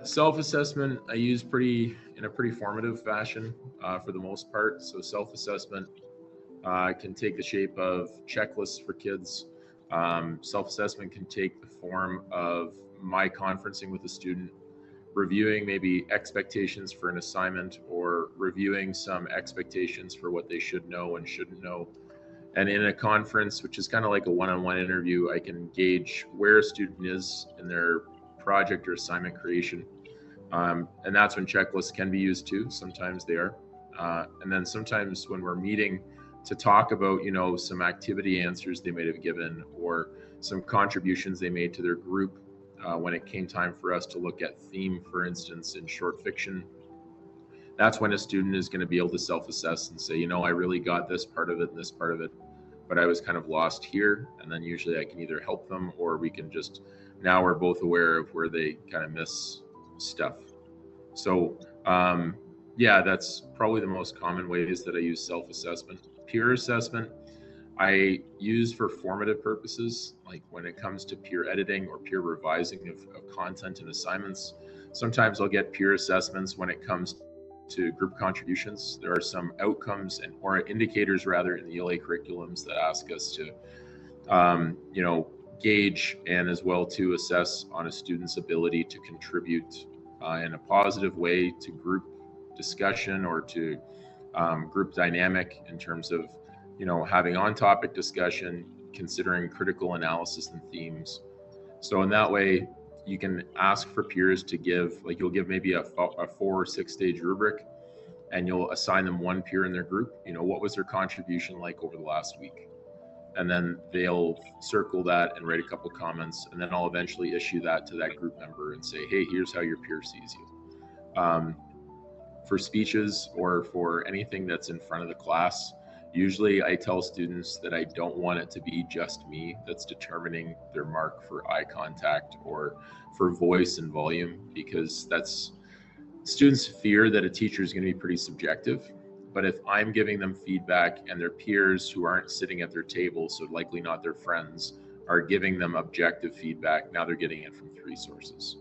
Self-assessment I use in a pretty formative fashion for the most part. So self-assessment can take the shape of checklists for kids. Self-assessment can take the form of my conferencing with a student, reviewing maybe expectations for an assignment or reviewing some expectations for what they should know and shouldn't know. And in a conference, which is kind of like a one-on-one interview, I can gauge where a student is in their project or assignment creation. And that's when checklists can be used too. Sometimes they are. And then sometimes when we're meeting to talk about, some activity answers they might have given or some contributions they made to their group when it came time for us to look at theme, for instance, in short fiction, that's when a student is going to be able to self-assess and say, I really got this part of it and this part of it, but I was kind of lost here. And then usually I can either help them or we can just, now we're both aware of where they kind of miss stuff. So yeah, that's probably the most common ways that I use self-assessment. Peer assessment I use for formative purposes, like when it comes to peer editing or peer revising of content and assignments. Sometimes I'll get peer assessments when it comes to group contributions. There are some outcomes or indicators rather in the ELA curriculums that ask us to, gauge and as well to assess on a student's ability to contribute in a positive way to group discussion or to group dynamic in terms of having on-topic discussion, considering critical analysis and themes. So in that way, you can ask for peers to give, like you'll give maybe a 4 or 6 stage rubric, and you'll assign them one peer in their group. What was their contribution like over the last week? And then they'll circle that and write a couple comments, and then I'll eventually issue that to that group member and say, hey, here's how your peer sees you. For speeches or for anything that's in front of the class, usually I tell students that I don't want it to be just me that's determining their mark for eye contact or for voice and volume, because students fear that a teacher is going to be pretty subjective. But if I'm giving them feedback and their peers who aren't sitting at their table, so likely not their friends, are giving them objective feedback, now they're getting it from 3 sources.